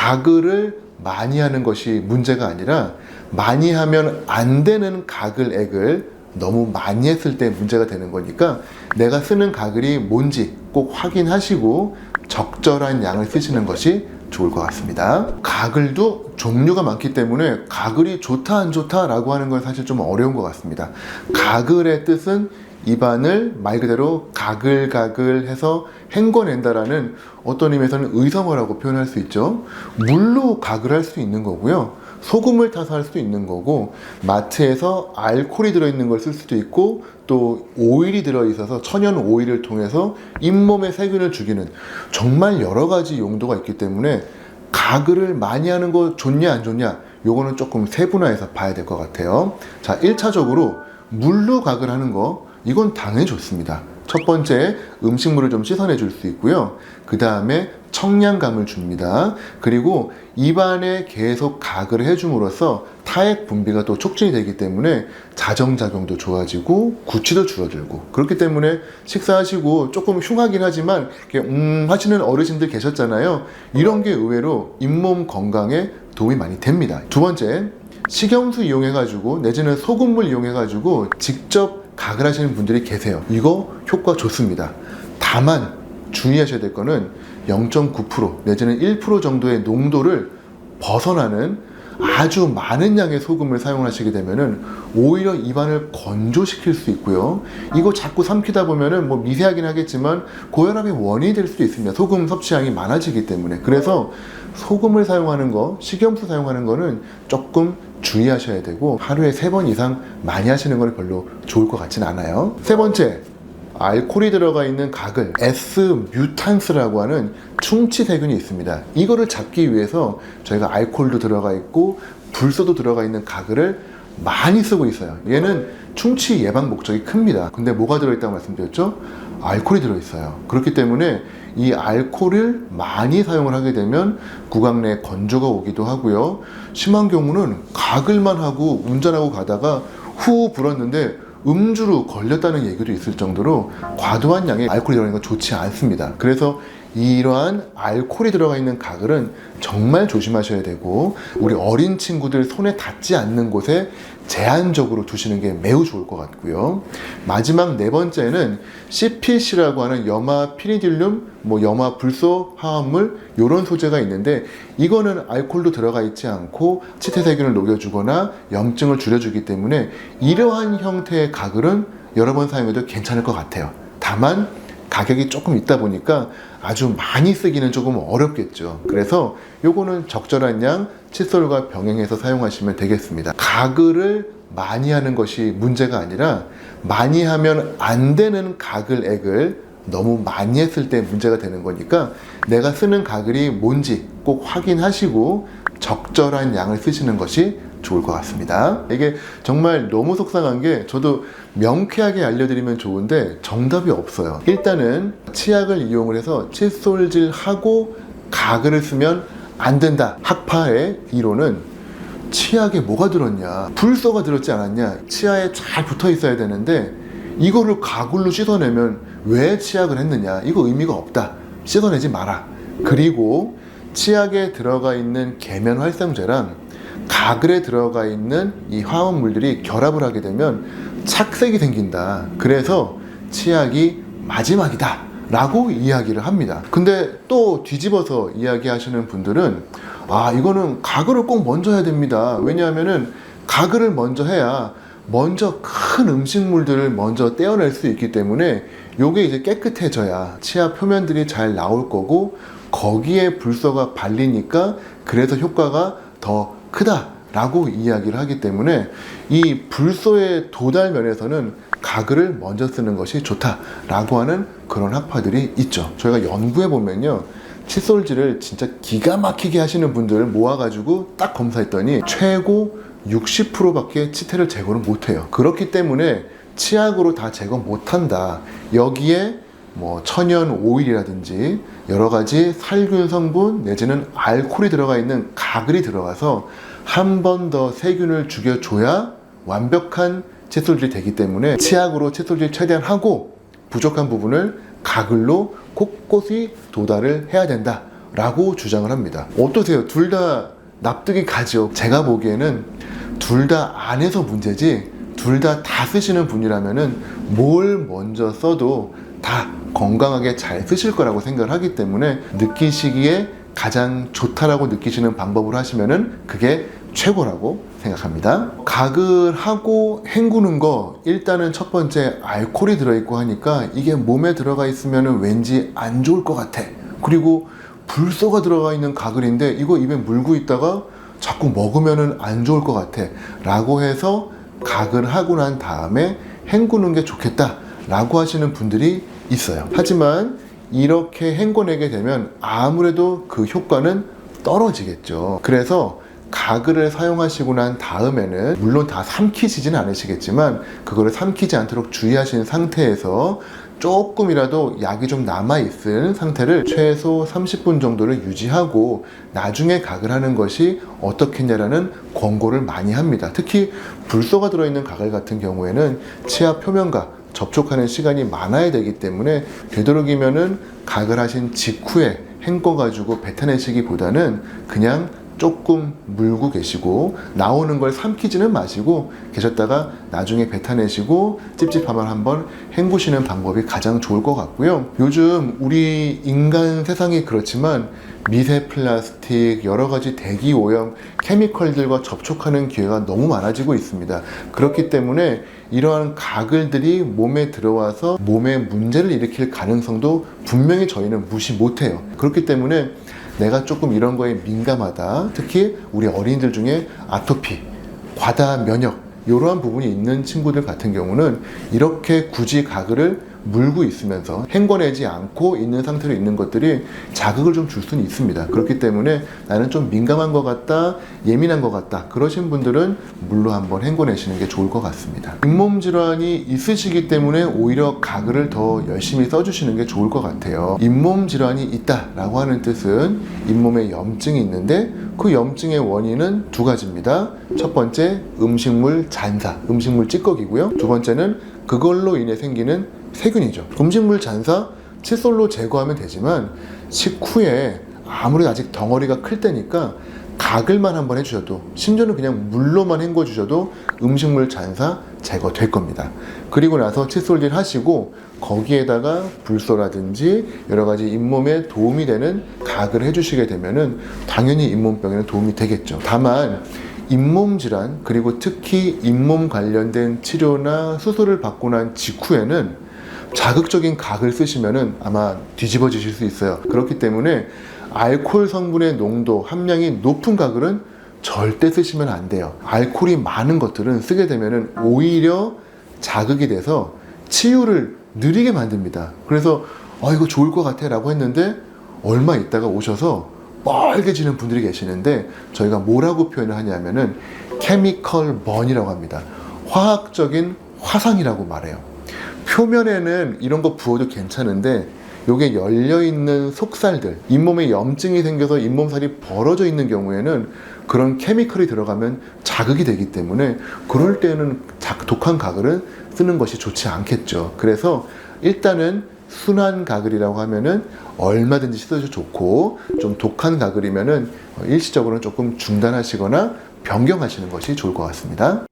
가글을 많이 하는 것이 문제가 아니라 많이 하면 안 되는 가글액을 너무 많이 했을 때 문제가 되는 거니까 내가 쓰는 가글이 뭔지 꼭 확인하시고 적절한 양을 쓰시는 것이 좋을 것 같습니다. 가글도 종류가 많기 때문에 가글이 좋다 안 좋다 라고 하는 건 사실 좀 어려운 것 같습니다. 가글의 뜻은 입안을 말 그대로 가글가글해서 헹궈낸다라는 어떤 의미에서는 의성어라고 표현할 수 있죠. 물로 가글할 수 있는 거고요. 소금을 타서 할 수도 있는 거고, 마트에서 알코올이 들어있는 걸 쓸 수도 있고, 또 오일이 들어있어서 천연 오일을 통해서 잇몸에 세균을 죽이는 정말 여러 가지 용도가 있기 때문에 가글을 많이 하는 거 좋냐 안 좋냐, 요거는 조금 세분화해서 봐야 될 것 같아요. 자, 1차적으로 물로 가글하는 거, 이건 당연히 좋습니다. 첫 번째, 음식물을 좀 씻어내 줄 수 있고요. 그 다음에 청량감을 줍니다. 그리고 입안에 계속 가글을 해줌으로써 타액 분비가 또 촉진이 되기 때문에 자정작용도 좋아지고 구취도 줄어들고, 그렇기 때문에 식사하시고 조금 흉하긴 하지만 하시는 어르신들 계셨잖아요. 이런 게 의외로 잇몸 건강에 도움이 많이 됩니다. 두 번째, 식염수 이용해가지고 내지는 소금물 이용해가지고 직접 가글하시는 분들이 계세요. 이거 효과 좋습니다. 다만 주의하셔야 될 거는 0.9% 내지는 1% 정도의 농도를 벗어나는 아주 많은 양의 소금을 사용하시게 되면은 오히려 입안을 건조시킬 수 있고요. 이거 자꾸 삼키다 보면은 뭐 미세하긴 하겠지만 고혈압의 원인이 될 수도 있습니다. 소금 섭취량이 많아지기 때문에. 그래서 소금을 사용하는 거, 식염수 사용하는 거는 조금 주의하셔야 되고, 하루에 3번 이상 많이 하시는 건 별로 좋을 것 같진 않아요. 세 번째, 알코올이 들어가 있는 가글, S뮤탄스라고 하는 충치 세균이 있습니다. 이거를 잡기 위해서 저희가 알코올도 들어가 있고 불소도 들어가 있는 가글을 많이 쓰고 있어요. 얘는 충치 예방 목적이 큽니다. 근데 뭐가 들어있다고 말씀드렸죠? 알코올이 들어있어요. 그렇기 때문에 이 알코올을 많이 사용을 하게 되면 구강 내 건조가 오기도 하고요. 심한 경우는 가글만 하고 운전하고 가다가 후 불었는데 음주로 걸렸다는 얘기도 있을 정도로 과도한 양의 알코올이 들어가는 건 좋지 않습니다. 그래서 이러한 알코올이 들어가 있는 가글은 정말 조심하셔야 되고, 우리 어린 친구들 손에 닿지 않는 곳에 제한적으로 두시는 게 매우 좋을 것 같고요. 마지막 네 번째는 CPC라고 하는 염화피리딜륨, 염화불소 화합물, 이런 소재가 있는데 이거는 알코올도 들어가 있지 않고 치태세균을 녹여주거나 염증을 줄여주기 때문에 이러한 형태의 가글은 여러 번 사용해도 괜찮을 것 같아요. 다만 가격이 조금 있다 보니까 아주 많이 쓰기는 조금 어렵겠죠. 그래서 요거는 적절한 양 칫솔과 병행해서 사용하시면 되겠습니다. 가글을 많이 하는 것이 문제가 아니라 많이 하면 안 되는 가글액을 너무 많이 했을 때 문제가 되는 거니까 내가 쓰는 가글이 뭔지 꼭 확인하시고 적절한 양을 쓰시는 것이 좋을 것 같습니다. 이게 정말 너무 속상한 게, 저도 명쾌하게 알려드리면 좋은데 정답이 없어요. 일단은 치약을 이용을 해서 칫솔질하고 가글을 쓰면 안 된다. 학파의 이론은 치약에 뭐가 들었냐, 불소가 들었지 않았냐, 치아에 잘 붙어 있어야 되는데 이거를 가글로 씻어내면 왜 치약을 했느냐, 이거 의미가 없다, 씻어내지 마라. 그리고 치약에 들어가 있는 계면 활성제랑 가글에 들어가 있는 이 화합물들이 결합을 하게 되면 착색이 생긴다. 그래서 치약이 마지막이다 라고 이야기를 합니다. 근데 또 뒤집어서 이야기하시는 분들은 이거는 가글을 꼭 먼저 해야 됩니다. 왜냐하면은 가글을 먼저 해야 먼저 큰 음식물들을 먼저 떼어낼 수 있기 때문에 요게 이제 깨끗해져야 치아 표면들이 잘 나올 거고, 거기에 불소가 발리니까 그래서 효과가 더 크다라고 이야기를 하기 때문에 이 불소의 도달 면에서는 가글을 먼저 쓰는 것이 좋다라고 하는 그런 학파들이 있죠. 저희가 연구해 보면요, 칫솔질을 진짜 기가 막히게 하시는 분들을 모아가지고 딱 검사했더니 최고 60%밖에 치태를 제거를 못해요. 그렇기 때문에 치약으로 다 제거 못한다. 여기에 천연 오일이라든지 여러 가지 살균 성분 내지는 알코올이 들어가 있는 가글이 들어가서 한 번 더 세균을 죽여줘야 완벽한 칫솔질이 되기 때문에 치약으로 칫솔질 최대한 하고 부족한 부분을 가글로 곳곳이 도달을 해야 된다. 라고 주장을 합니다. 어떠세요? 둘 다 납득이 가죠. 제가 보기에는 둘 다 안 해서 문제지, 둘 다 쓰시는 분이라면은 뭘 먼저 써도 다 건강하게 잘 쓰실 거라고 생각을 하기 때문에 느끼시기에 가장 좋다라고 느끼시는 방법으로 하시면은 그게 최고라고 생각합니다. 각을 하고 헹구는 거, 일단은 첫 번째 알코올이 들어있고 하니까 이게 몸에 들어가 있으면은 왠지 안 좋을 것 같아. 그리고 불소가 들어가 있는 가글인데 이거 입에 물고 있다가 자꾸 먹으면은 안 좋을 것 같아 라고 해서 각을 하고 난 다음에 헹구는 게 좋겠다 라고 하시는 분들이 있어요. 하지만 이렇게 헹궈내게 되면 아무래도 그 효과는 떨어지겠죠. 그래서 가글을 사용하시고 난 다음에는 물론 다 삼키시지는 않으시겠지만 그거를 삼키지 않도록 주의하시는 상태에서 조금이라도 약이 좀 남아있을 상태를 최소 30분 정도를 유지하고 나중에 각을 하는 것이 어떻겠냐라는 권고를 많이 합니다. 특히 불소가 들어있는 가글 같은 경우에는 치아 표면과 접촉하는 시간이 많아야 되기 때문에 되도록이면은 각을 하신 직후에 헹궈가지고 뱉어내시기보다는 그냥 조금 물고 계시고 나오는 걸 삼키지는 마시고 계셨다가 나중에 뱉어내시고 찝찝하면 한번 헹구시는 방법이 가장 좋을 것 같고요. 요즘 우리 인간 세상이 그렇지만 미세 플라스틱, 여러 가지 대기 오염, 케미컬들과 접촉하는 기회가 너무 많아지고 있습니다. 그렇기 때문에 이러한 가글들이 몸에 들어와서 몸에 문제를 일으킬 가능성도 분명히 저희는 무시 못해요. 그렇기 때문에 내가 조금 이런 거에 민감하다, 특히 우리 어린이들 중에 아토피, 과다 면역 이러한 부분이 있는 친구들 같은 경우는 이렇게 굳이 가글을 물고 있으면서 헹궈내지 않고 있는 상태로 있는 것들이 자극을 좀 줄 수는 있습니다. 그렇기 때문에 나는 좀 민감한 것 같다, 예민한 것 같다, 그러신 분들은 물로 한번 헹궈내시는 게 좋을 것 같습니다. 잇몸 질환이 있으시기 때문에 오히려 가글을 더 열심히 써주시는 게 좋을 것 같아요. 잇몸 질환이 있다라고 하는 뜻은 잇몸에 염증이 있는데 그 염증의 원인은 두 가지입니다. 첫 번째, 음식물 잔사, 음식물 찌꺼기고요. 두 번째는 그걸로 인해 생기는 세균이죠. 음식물 잔사, 칫솔로 제거하면 되지만 식후에 아무래도 아직 덩어리가 클 때니까 가글만 한번 해주셔도, 심지어는 그냥 물로만 헹궈 주셔도 음식물 잔사 제거될 겁니다. 그리고 나서 칫솔질 하시고 거기에다가 불소라든지 여러 가지 잇몸에 도움이 되는 가글을 해주시게 되면은 당연히 잇몸병에는 도움이 되겠죠. 다만 잇몸 질환, 그리고 특히 잇몸 관련된 치료나 수술을 받고 난 직후에는 자극적인 각을 쓰시면은 아마 뒤집어지실 수 있어요. 그렇기 때문에 알코올 성분의 농도, 함량이 높은 가글은 절대 쓰시면 안 돼요. 알코올이 많은 것들은 쓰게 되면은 오히려 자극이 돼서 치유를 느리게 만듭니다. 그래서 이거 좋을 것 같아 라고 했는데 얼마 있다가 오셔서 빨개지는 분들이 계시는데 저희가 뭐라고 표현을 하냐면은 케미컬 번이라고 합니다. 화학적인 화상이라고 말해요. 표면에는 이런 거 부어도 괜찮은데 요게 열려있는 속살들, 잇몸에 염증이 생겨서 잇몸살이 벌어져 있는 경우에는 그런 케미컬이 들어가면 자극이 되기 때문에 그럴 때는 독한 가글은 쓰는 것이 좋지 않겠죠. 그래서 일단은 순한 가글이라고 하면은 얼마든지 씻어도 좋고, 좀 독한 가글이면은 일시적으로는 조금 중단하시거나 변경하시는 것이 좋을 것 같습니다.